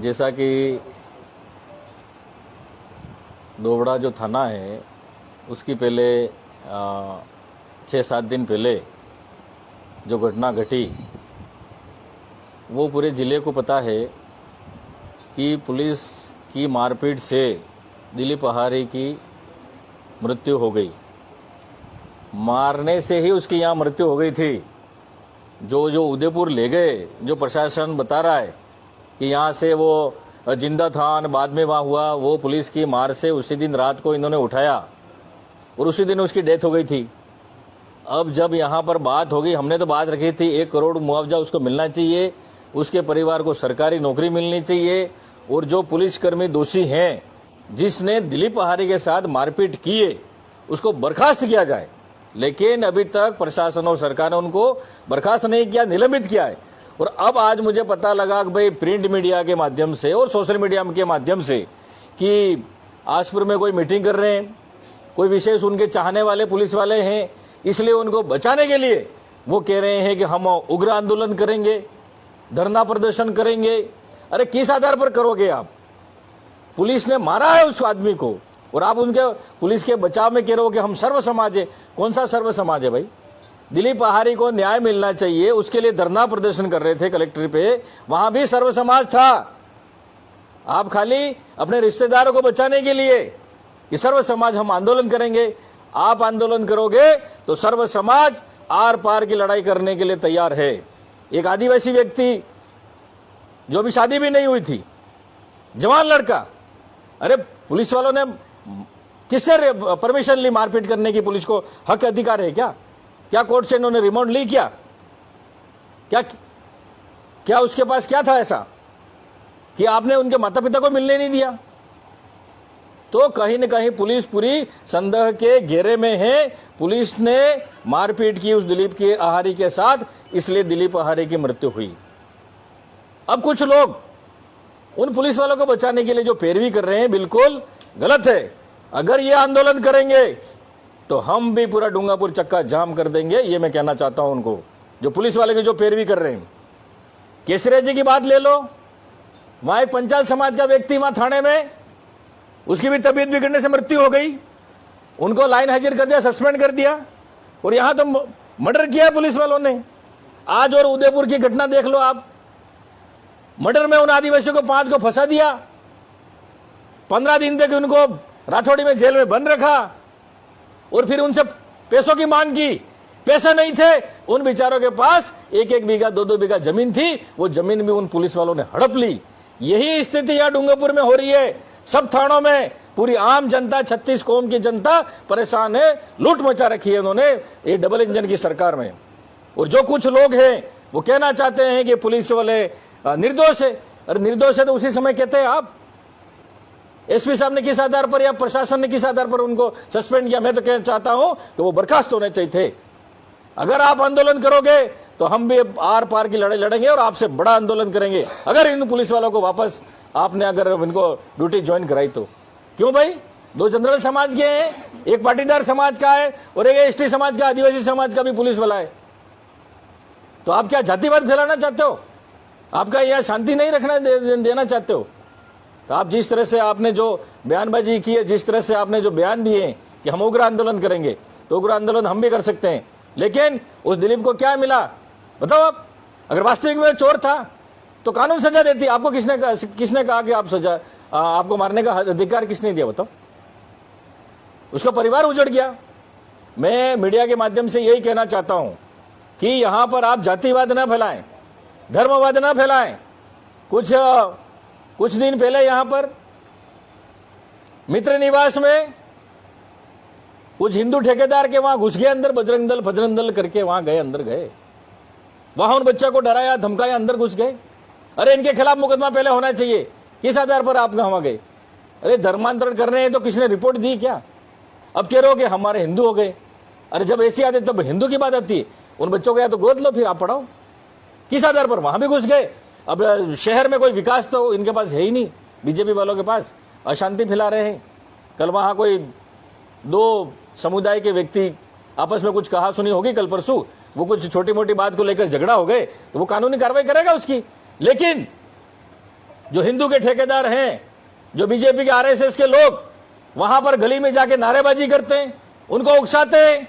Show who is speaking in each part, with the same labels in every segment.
Speaker 1: जैसा कि दोबड़ा जो थाना है उसकी पहले 6-7 दिन पहले जो घटना घटी वो पूरे ज़िले को पता है कि पुलिस की मारपीट से दिलीप अहारी की मृत्यु हो गई। मारने से ही उसकी यहाँ मृत्यु हो गई थी। जो उदयपुर ले गए, जो प्रशासन बता रहा है कि यहाँ से वो जिंदा था, बाद में वहाँ हुआ, वो पुलिस की मार से उसी दिन रात को इन्होंने उठाया और उसी दिन उसकी डेथ हो गई थी। अब जब यहाँ पर बात होगी, हमने तो बात रखी थी 1 करोड़ मुआवजा उसको मिलना चाहिए, उसके परिवार को सरकारी नौकरी मिलनी चाहिए और जो पुलिसकर्मी दोषी हैं जिसने दिलीप अहारी के साथ मारपीट की है उसको बर्खास्त किया जाए। लेकिन अभी तक प्रशासन और सरकार ने उनको बर्खास्त नहीं किया, निलंबित किया है। और अब आज मुझे पता लगा कि भाई प्रिंट मीडिया के माध्यम से और सोशल मीडिया के माध्यम से कि आसपुर में कोई मीटिंग कर रहे हैं, कोई विशेष उनके चाहने वाले पुलिस वाले हैं, इसलिए उनको बचाने के लिए वो कह रहे हैं कि हम उग्र आंदोलन करेंगे, धरना प्रदर्शन करेंगे। अरे किस आधार पर करोगे आप? पुलिस ने मारा है उस आदमी को और आप उनके पुलिस के बचाव में कह रहे हो कि हम सर्व समाज है। कौन सा सर्व समाज है भाई? दिलीप अहारी को न्याय मिलना चाहिए, उसके लिए धरना प्रदर्शन कर रहे थे कलेक्ट्रेट पे, वहां भी सर्व समाज था। आप खाली अपने रिश्तेदारों को बचाने के लिए कि सर्व समाज हम आंदोलन करेंगे, आप आंदोलन करोगे तो सर्व समाज आर पार की लड़ाई करने के लिए तैयार है। एक आदिवासी व्यक्ति जो भी शादी भी नहीं हुई थी, जवान लड़का, अरे पुलिस वालों ने किससे परमिशन ली मारपीट करने की? पुलिस को हक अधिकार है क्या? क्या कोर्ट से इन्होंने रिमांड ली? क्या उसके पास क्या था ऐसा कि आपने उनके माता पिता को मिलने नहीं दिया? तो कहीं न कहीं पुलिस पूरी संदेह के घेरे में है। पुलिस ने मारपीट की उस दिलीप के अहारी के साथ, इसलिए दिलीप अहारी की मृत्यु हुई। अब कुछ लोग उन पुलिस वालों को बचाने के लिए जो पैरवी कर रहे हैं, बिल्कुल गलत है। अगर ये आंदोलन करेंगे तो हम भी पूरा डूंगापुर चक्का जाम कर देंगे। ये मैं कहना चाहता हूं उनको, जो पुलिस वाले की जो पैरवी कर रहे हैं। केसरिया जी की बात ले लो, वहां एक पंचाल समाज का व्यक्ति वहां थाने में, उसकी भी तबीयत बिगड़ने से मृत्यु हो गई, उनको लाइन हाजिर कर दिया, सस्पेंड कर दिया। और यहां तो मर्डर किया पुलिस वालों ने। आज और उदयपुर की घटना देख लो आप, मर्डर में उन आदिवासियों को 5 को फंसा दिया, 15 दिन तक उनको राठौड़ी में जेल में बंद रखा और फिर उनसे पैसों की मांग की। पैसे नहीं थे उन बेचारों के पास, 1-1 बीघा 2-2 बीघा जमीन थी, वो जमीन भी उन पुलिस वालों ने हड़प ली। यही स्थिति यहां डूंगरपुर में हो रही है। सब थानों में पूरी आम जनता, 36 कौम की जनता परेशान है, लूट मचा रखी है उन्होंने ये डबल इंजन की सरकार में। और जो कुछ लोग हैं वो कहना चाहते हैं कि पुलिस वाले निर्दोष है। अरे निर्दोष है तो उसी समय कहते हैं आप। एसपी साहब ने किस आधार पर या प्रशासन ने किस आधार पर उनको सस्पेंड किया? मैं तो कहना चाहता हूं कि वो बर्खास्त होने चाहिए थे। अगर आप आंदोलन करोगे तो हम भी आर पार की लड़ाई लड़ेंगे और आपसे बड़ा आंदोलन करेंगे। अगर इन पुलिस वालों को वापस आपने अगर इनको ड्यूटी ज्वाइन कराई तो। क्यों भाई? 2 जनरल समाज के हैं, एक पाटीदार समाज का है और एक एसटी समाज का, आदिवासी समाज का भी पुलिस वाला है। तो आप क्या जातिवाद फैलाना चाहते हो? आपका यह शांति नहीं रखना देना चाहते हो? तो आप जिस तरह से आपने जो बयानबाजी की है, जिस तरह से आपने जो बयान दिए कि हम उग्र आंदोलन करेंगे, तो उग्र आंदोलन हम भी कर सकते हैं। लेकिन उस दिलीप को क्या मिला बताओ आप? अगर वास्तविक में चोर था तो कानून सजा देती। आपको किसने कहा कि आप सजा, आपको मारने का अधिकार किसने दिया बताओ? उसका परिवार उजड़ गया। मैं मीडिया के माध्यम से यही कहना चाहता हूं कि यहां पर आप जातिवाद ना फैलाएं, धर्मवाद ना फैलाएं। कुछ दिन पहले यहां पर मित्र निवास में कुछ हिंदू ठेकेदार के वहां घुस गए अंदर, बजरंग दल करके वहां गए, अंदर गए, वहां उन बच्चों को डराया धमकाया, अंदर घुस गए। अरे इनके खिलाफ मुकदमा पहले होना चाहिए। किस आधार पर आप वहां गए? अरे धर्मांतरण कर रहे हैं तो किसने रिपोर्ट दी क्या? अब कह रहे हो कि हमारे हिंदू हो गए। अरे जब ऐसी आदत तब हिंदू की बात आती है। उन बच्चों को या तो गोद लो फिर आप पढ़ाओ। किस आधार पर? वहां भी घुस गए। अब शहर में कोई विकास तो इनके पास है ही नहीं, बीजेपी वालों के पास। अशांति फैला रहे हैं। कल वहां कोई 2 समुदाय के व्यक्ति आपस में कुछ कहा सुनी होगी कल परसों, वो कुछ छोटी मोटी बात को लेकर झगड़ा हो गए तो वो कानूनी कार्रवाई करेगा उसकी। लेकिन जो हिंदू के ठेकेदार हैं, जो बीजेपी के आरएसएस के लोग वहां पर गली में जाके नारेबाजी करते हैं, उनको उकसाते हैं।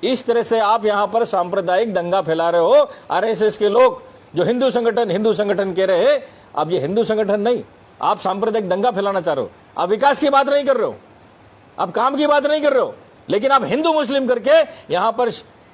Speaker 1: इस तरह से आप यहां पर सांप्रदायिक दंगा फैला रहे हो। आरएसएस के लोग जो हिंदू संगठन कह रहे हैं, अब ये हिंदू संगठन नहीं, आप सांप्रदायिक दंगा फैलाना चाह रहे हो। आप विकास की बात नहीं कर रहे हो, आप काम की बात नहीं कर रहे हो, लेकिन आप हिंदू मुस्लिम करके यहां पर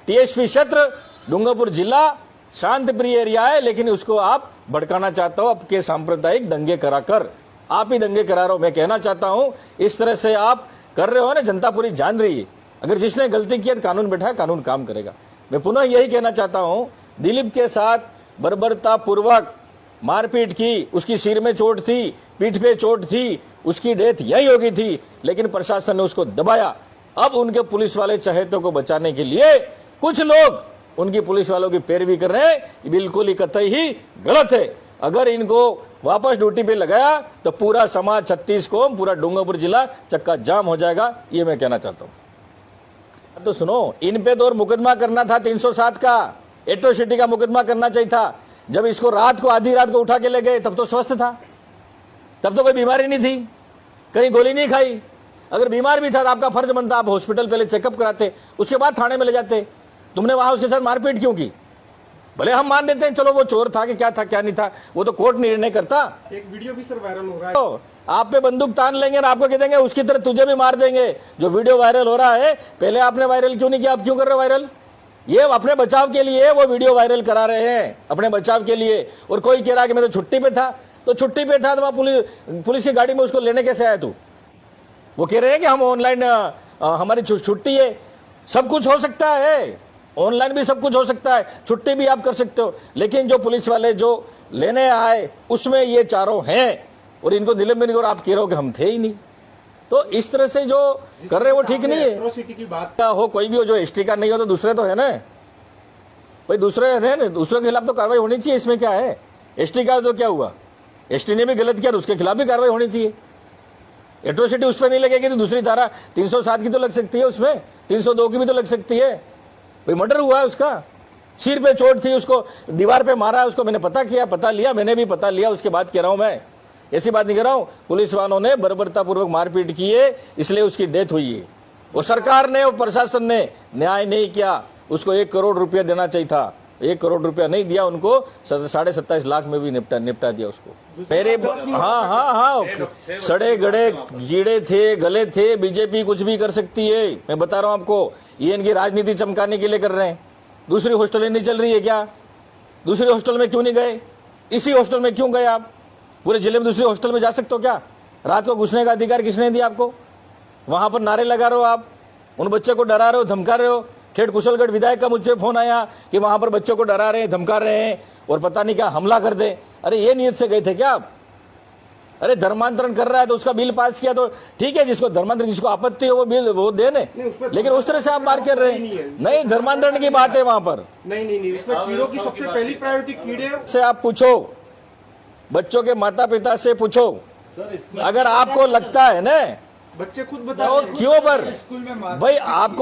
Speaker 1: टीएसपी क्षेत्र डूंगरपुर जिला शांत प्रिय एरिया है, लेकिन उसको आप भड़काना चाहते हो आपके सांप्रदायिक दंगे कराकर। आप ही दंगे करा रहे हो। मैं कहना चाहता हूं, इस तरह से आप कर रहे हो ना, जनता पूरी जान रही है। अगर जिसने गलती की तो कानून बैठा है, कानून काम करेगा। मैं पुनः यही कहना चाहता हूं, दिलीप के साथ बर्बरता पूर्वक मारपीट की, उसकी सिर में चोट थी, पीठ पे चोट थी, उसकी डेथ यही हो गई थी, लेकिन प्रशासन ने उसको दबाया। अब उनके पुलिस वाले चहेतों को बचाने के लिए कुछ लोग उनकी पुलिस वालों की पैरवी कर रहे हैं। बिल्कुल ही कतई ही गलत है। अगर इनको वापस ड्यूटी पे लगाया तो पूरा समाज, 36 कौम, पूरा डूंगरपुर जिला चक्का जाम हो जाएगा। ये मैं कहना चाहता हूं। तो सुनो, इन पे तो और मुकदमा करना था 307 का, एट्रोसिटी का मुकदमा करना चाहिए था। जब इसको रात को, आधी रात को उठा के ले गए, तब तो स्वस्थ था, तब तो कोई बीमारी नहीं थी, कहीं गोली नहीं खाई। अगर बीमार भी था तो आपका फर्ज बनता, आप हॉस्पिटल पहले चेकअप कराते, उसके बाद थाने में ले जाते। तुमने वहां उसके साथ मारपीट क्यों की? भले हम मान देते हैं, चलो वो चोर था कि क्या था क्या नहीं था, वो तो कोर्ट निर्णय करता।
Speaker 2: एक वीडियो भी सर वायरल हो रहा है,
Speaker 1: तो आप पे बंदूक तान लेंगे और आपको कह देंगे उसकी तरह तुझे भी मार देंगे। जो वीडियो वायरल हो रहा है, पहले आपने वायरल क्यों नहीं किया? आप क्यों कर रहे हो वायरल? ये अपने बचाव के लिए वो वीडियो वायरल करा रहे हैं, अपने बचाव के लिए। और कोई कह रहा है कि मैं तो छुट्टी पे था, तो छुट्टी पे था तो वहां पुलिस की गाड़ी में उसको लेने कैसे आया तू? वो कह रहे हैं कि हम ऑनलाइन, हमारी छुट्टी है। सब कुछ हो सकता है, ऑनलाइन भी सब कुछ हो सकता है, छुट्टी भी आप कर सकते हो, लेकिन जो पुलिस वाले जो लेने आए उसमें ये चारों हैं और इनको निलंबित, और आप कह रहे हो कि हम थे ही नहीं। तो इस तरह से जो कर रहे हैं वो ठीक नहीं है।
Speaker 2: एट्रोसिटी की बात
Speaker 1: क्या हो, कोई भी हो, जो एसटी का नहीं हो तो दूसरे तो है ना भाई, दूसरे है ना, दूसरे के खिलाफ तो कार्रवाई होनी चाहिए। इसमें क्या है? एसटी का तो क्या हुआ? एसटी ने भी गलत किया तो उसके खिलाफ भी कार्रवाई होनी चाहिए। एट्रोसिटी उस पर नहीं लगेगी तो दूसरी धारा 307 की तो लग सकती है, उसमें 302 की भी तो लग सकती है। भाई मर्डर हुआ है, उसका सिर पे चोट थी, उसको दीवार पे मारा है, उसको मैंने पता किया, पता लिया, मैंने भी पता लिया, उसके बाद कह रहा हूं मैं, ऐसी बात नहीं कर रहा हूं। पुलिस वालों ने बर्बरता पूर्वक मारपीट की है, इसलिए उसकी डेथ हुई है। वो सरकार ने और प्रशासन ने न्याय नहीं किया। उसको 1 करोड़ रुपया देना चाहिए था, 1 करोड़ रुपया नहीं दिया उनको, 27.5 लाख में भी निपटा दिया उसको। मेरे हाँ, सड़े गड़े कीड़े थे, गले थे। बीजेपी कुछ भी कर सकती है, मैं बता रहा हूं आपको। ये इनकी राजनीति चमकाने के लिए कर रहे हैं। दूसरी हॉस्टलें नहीं चल रही है क्या? दूसरी हॉस्टल में क्यों नहीं गए? इसी हॉस्टल में क्यों गए आप? पूरे जिले में दूसरी हॉस्टल में जा सकते हो क्या? रात को घुसने का अधिकार किसने दिया आपको? वहां पर नारे लगा रहे हो आप, उन बच्चे को डरा रहे हो, धमका रहे हो। खेड़ कुशलगढ़ विधायक का मुझ पर फोन आया कि वहां पर बच्चों को डरा रहे हैं, धमका रहे हैं और पता नहीं क्या हमला कर दे। अरे ये नियत से गए थे क्या आप? अरे धर्मांतरण कर रहा है तो उसका बिल पास किया तो ठीक है, जिसको धर्मांतरण, जिसको आपत्ति हो वो बिल वो देने, लेकिन उस तरह से आप मार कर रहे हैं। नहीं, धर्मांतरण की बात है वहां पर।
Speaker 2: नहीं, इसमें कीड़ों की सबसे पहली प्रायोरिटी कीड़े
Speaker 1: से आप पूछो, बच्चों के माता पिता से पूछो। अगर आपको लगता है ना,
Speaker 2: बच्चे खुद
Speaker 1: तो क्यों पर भाई आपको